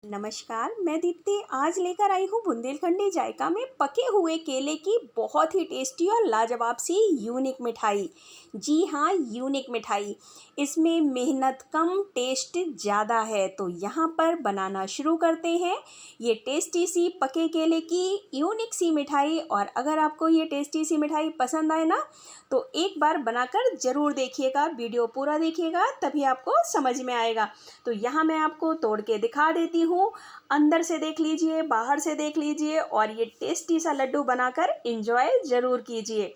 नमस्कार, मैं दीप्ति आज लेकर आई हूँ बुंदेलखंडी जायका में पके हुए केले की बहुत ही टेस्टी और लाजवाब सी यूनिक मिठाई। जी हाँ, यूनिक मिठाई। इसमें मेहनत कम, टेस्ट ज़्यादा है। तो यहाँ पर बनाना शुरू करते हैं ये टेस्टी सी पके केले की यूनिक सी मिठाई। और अगर आपको ये टेस्टी सी मिठाई पसंद आए ना, तो एक बार बनाकर ज़रूर देखिएगा, वीडियो पूरा देखिएगा, तभी आपको समझ में आएगा। तो यहाँ मैं आपको तोड़ के दिखा देती हूँ। अंदर से देख लीजिए, बाहर से देख लीजिए और ये टेस्टी सा लड्डू बनाकर एंजॉय ज़रूर कीजिए।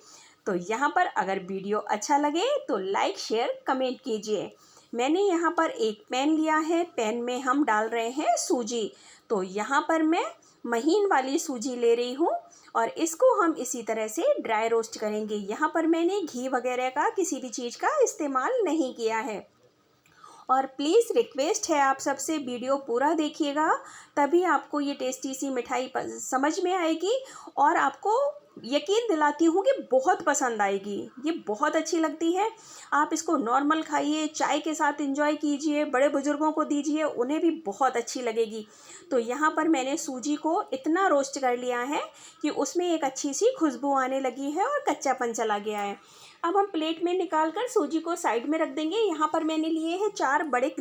तो यहाँ पर अगर वीडियो अच्छा लगे तो लाइक, शेयर, कमेंट कीजिए। मैंने यहाँ पर एक पैन लिया है, पैन में हम डाल रहे हैं सूजी। तो यहाँ पर मैं महीन वाली सूजी ले रही हूँ और इसको हम इसी तरह से ड्राई रोस्ट करेंगे। यहाँ पर मैंने घी वगैरह का किसी भी चीज़ का इस्तेमाल नहीं किया है। और प्लीज़ रिक्वेस्ट है आप सबसे, वीडियो पूरा देखिएगा, तभी आपको ये टेस्टी सी मिठाई समझ में आएगी और आपको यकीन दिलाती हूँ कि बहुत पसंद आएगी। ये बहुत अच्छी लगती है। आप इसको नॉर्मल खाइए, चाय के साथ एंजॉय कीजिए, बड़े बुज़ुर्गों को दीजिए, उन्हें भी बहुत अच्छी लगेगी। तो यहाँ पर मैंने सूजी को इतना रोस्ट कर लिया है कि उसमें एक अच्छी सी खुशबू आने लगी है और कच्चापन चला गया है। अब हम प्लेट में निकाल कर सूजी को साइड में रख देंगे। यहाँ पर मैंने लिए हैं 4 बड़े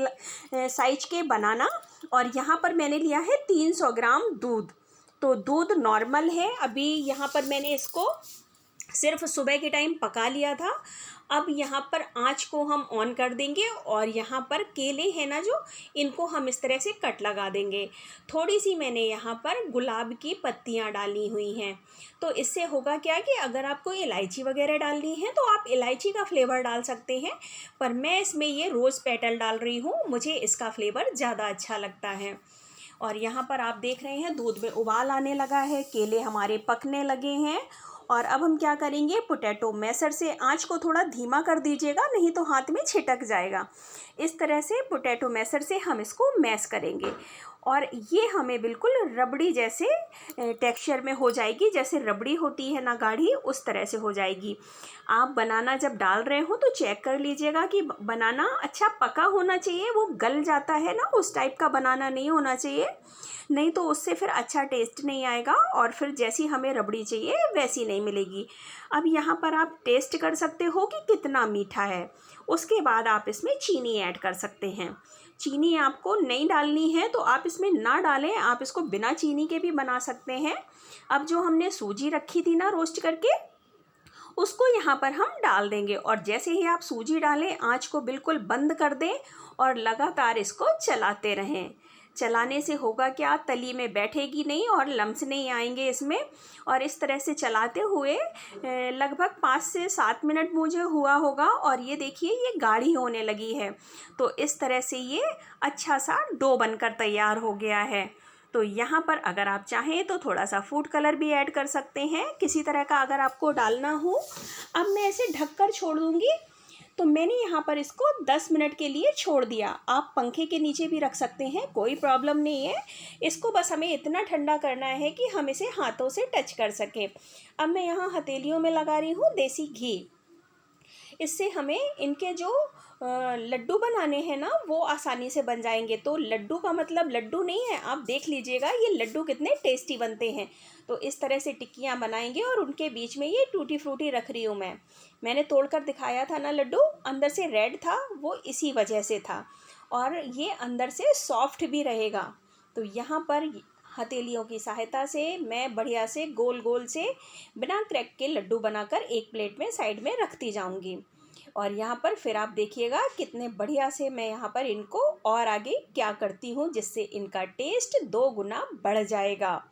साइज के बनाना और यहाँ पर मैंने लिया है 300 ग्राम दूध। तो दूध नॉर्मल है। अभी यहाँ पर मैंने इसको सिर्फ सुबह के टाइम पका लिया था। अब यहाँ पर आँच को हम ऑन कर देंगे और यहाँ पर केले हैं ना जो, इनको हम इस तरह से कट लगा देंगे। थोड़ी सी मैंने यहाँ पर गुलाब की पत्तियाँ डाली हुई हैं। तो इससे होगा क्या कि अगर आपको इलायची वगैरह डालनी है तो आप इलायची का फ्लेवर डाल सकते हैं, पर मैं इसमें ये रोज़ पेटल डाल रही हूँ, मुझे इसका फ्लेवर ज़्यादा अच्छा लगता है। और यहाँ पर आप देख रहे हैं दूध में उबाल आने लगा है, केले हमारे पकने लगे हैं। और अब हम क्या करेंगे, पोटैटो मैशर से आंच को थोड़ा धीमा कर दीजिएगा, नहीं तो हाथ में छिटक जाएगा। इस तरह से पोटैटो मैशर से हम इसको मैश करेंगे और ये हमें बिल्कुल रबड़ी जैसे टेक्सचर में हो जाएगी। जैसे रबड़ी होती है ना गाढ़ी, उस तरह से हो जाएगी। आप बनाना जब डाल रहे हो तो चेक कर लीजिएगा कि बनाना अच्छा पका होना चाहिए, वो गल जाता है ना, उस टाइप का बनाना नहीं होना चाहिए, नहीं तो उससे फिर अच्छा टेस्ट नहीं आएगा और फिर जैसी हमें रबड़ी चाहिए वैसी नहीं मिलेगी। अब यहाँ पर आप टेस्ट कर सकते हो कि कितना मीठा है। उसके बाद आप इसमें चीनी ऐड कर सकते हैं। चीनी आपको नहीं डालनी है तो आप इसमें ना डालें, आप इसको बिना चीनी के भी बना सकते हैं। अब जो हमने सूजी रखी थी ना रोस्ट करके, उसको यहाँ पर हम डाल देंगे और जैसे ही आप सूजी डालें आँच को बिल्कुल बंद कर दें और लगातार इसको चलाते रहें। चलाने से होगा क्या, तली में बैठेगी नहीं और लम्स नहीं आएंगे इसमें। और इस तरह से चलाते हुए लगभग 5 से 7 मिनट मुझे हुआ होगा और ये देखिए ये गाढ़ी होने लगी है। तो इस तरह से ये अच्छा सा डो बनकर तैयार हो गया है। तो यहाँ पर अगर आप चाहें तो थोड़ा सा फूड कलर भी ऐड कर सकते हैं, किसी तरह का अगर आपको डालना हो। अब मैं इसे ढककर छोड़ दूँगी। तो मैंने यहाँ पर इसको 10 मिनट के लिए छोड़ दिया। आप पंखे के नीचे भी रख सकते हैं, कोई प्रॉब्लम नहीं है। इसको बस हमें इतना ठंडा करना है कि हम इसे हाथों से टच कर सकें। अब मैं यहाँ हथेलियों में लगा रही हूँ देसी घी। इससे हमें इनके जो लड्डू बनाने हैं ना, वो आसानी से बन जाएंगे। तो लड्डू का मतलब लड्डू नहीं है, आप देख लीजिएगा ये लड्डू कितने टेस्टी बनते हैं। तो इस तरह से टिक्कियाँ बनाएंगे और उनके बीच में ये टूटी फ्रूटी रख रही हूँ मैंने तोड़कर दिखाया था ना लड्डू, अंदर से रेड था, वो इसी वजह से था। और ये अंदर से सॉफ्ट भी रहेगा। तो यहाँ पर हथेलियों की सहायता से मैं बढ़िया से गोल गोल से बिना क्रैक के लड्डू बनाकर एक प्लेट में साइड में रखती जाऊंगी। और यहाँ पर फिर आप देखिएगा कितने बढ़िया से मैं यहाँ पर इनको और आगे क्या करती हूँ जिससे इनका टेस्ट 2 गुना बढ़ जाएगा।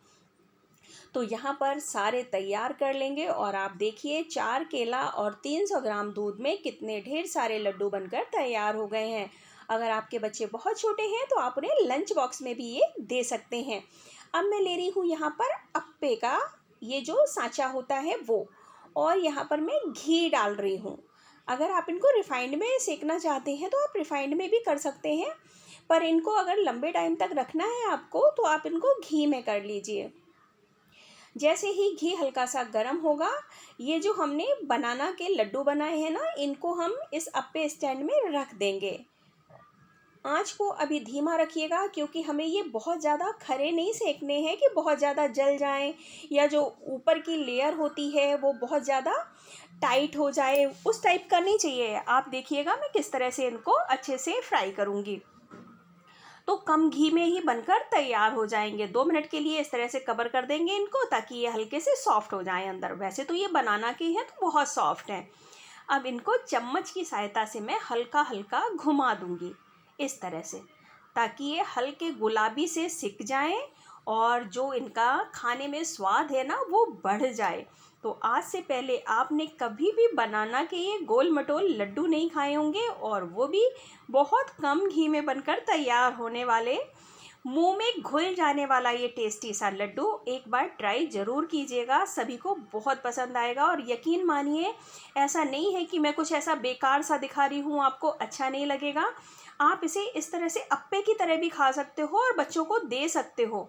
तो यहाँ पर सारे तैयार कर लेंगे और आप देखिए 4 केला और 300 ग्राम दूध में कितने ढेर सारे लड्डू बनकर तैयार हो गए हैं। अगर आपके बच्चे बहुत छोटे हैं तो आप उन्हें लंच बॉक्स में भी ये दे सकते हैं। अब मैं ले रही हूँ यहाँ पर अप्पे का ये जो सांचा होता है वो, और यहाँ पर मैं घी डाल रही हूँ। अगर आप इनको रिफाइंड में सेकना चाहते हैं तो आप रिफाइंड में भी कर सकते हैं, पर इनको अगर लंबे टाइम तक रखना है आपको तो आप इनको घी में कर लीजिए। जैसे ही घी हल्का सा गर्म होगा, ये जो हमने बनाना के लड्डू बनाए हैं ना, इनको हम इस अप्पे स्टैंड में रख देंगे। आँच को अभी धीमा रखिएगा, क्योंकि हमें ये बहुत ज़्यादा खरे नहीं सेकने हैं कि बहुत ज़्यादा जल जाएं, या जो ऊपर की लेयर होती है वो बहुत ज़्यादा टाइट हो जाए, उस टाइप का नहीं चाहिए। आप देखिएगा मैं किस तरह से इनको अच्छे से फ्राई करूँगी। तो कम घी में ही बनकर तैयार हो जाएंगे। 2 मिनट के लिए इस तरह से कवर कर देंगे इनको, ताकि ये हल्के से सॉफ्ट हो जाएं अंदर। वैसे तो ये बनाना के हैं तो बहुत सॉफ्ट हैं। अब इनको चम्मच की सहायता से मैं हल्का हल्का घुमा दूंगी इस तरह से, ताकि ये हल्के गुलाबी से सिक जाएं और जो इनका खाने में स्वाद है ना वो बढ़ जाए। तो आज से पहले आपने कभी भी बनाना के ये गोल मटोल लड्डू नहीं खाए होंगे, और वो भी बहुत कम घी में बनकर तैयार होने वाले, मुंह में घुल जाने वाला ये टेस्टी सा लड्डू एक बार ट्राई ज़रूर कीजिएगा। सभी को बहुत पसंद आएगा। और यकीन मानिए, ऐसा नहीं है कि मैं कुछ ऐसा बेकार सा दिखा रही हूँ, आपको अच्छा नहीं लगेगा। आप इसे इस तरह से अप्पे की तरह भी खा सकते हो और बच्चों को दे सकते हो।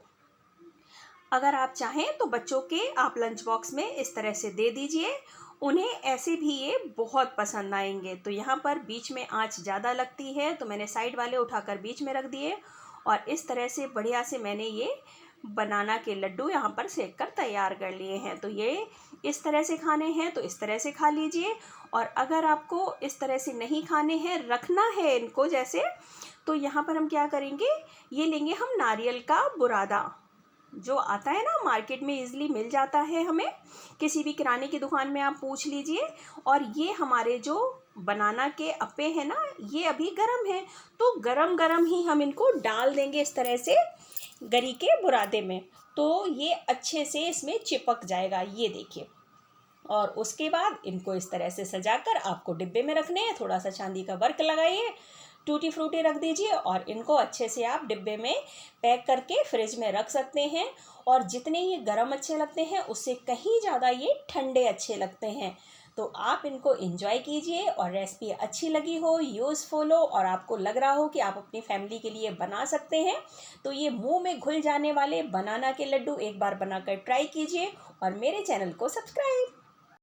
अगर आप चाहें तो बच्चों के आप लंच बॉक्स में इस तरह से दे दीजिए, उन्हें ऐसे भी ये बहुत पसंद आएंगे। तो यहाँ पर बीच में आंच ज़्यादा लगती है, तो मैंने साइड वाले उठाकर बीच में रख दिए, और इस तरह से बढ़िया से मैंने ये बनाना के लड्डू यहाँ पर सेक कर तैयार कर लिए हैं। तो ये इस तरह से खाने हैं तो इस तरह से खा लीजिए, और अगर आपको इस तरह से नहीं खाने हैं, रखना है इनको जैसे, तो यहाँ पर हम क्या करेंगे, ये लेंगे हम नारियल का बुरादा, जो आता है ना मार्केट में इजीली मिल जाता है हमें, किसी भी किराने की दुकान में आप पूछ लीजिए। और ये हमारे जो बनाना के अप्पे हैं ना, ये अभी गरम है, तो गरम गरम ही हम इनको डाल देंगे इस तरह से गरी के बुरादे में, तो ये अच्छे से इसमें चिपक जाएगा, ये देखिए। और उसके बाद इनको इस तरह से सजाकर आपको डिब्बे में रखने हैं। थोड़ा सा चांदी का वर्क लगाइए, टूटी फ्रूटी रख दीजिए, और इनको अच्छे से आप डिब्बे में पैक करके फ्रिज में रख सकते हैं। और जितने ये गर्म अच्छे लगते हैं, उससे कहीं ज़्यादा ये ठंडे अच्छे लगते हैं। तो आप इनको एंजॉय कीजिए, और रेसिपी अच्छी लगी हो, यूज़फुल हो, और आपको लग रहा हो कि आप अपनी फैमिली के लिए बना सकते हैं, तो ये मुंह में घुल जाने वाले बनाना के लड्डू एक बार बनाकर ट्राई कीजिए, और मेरे चैनल को सब्सक्राइब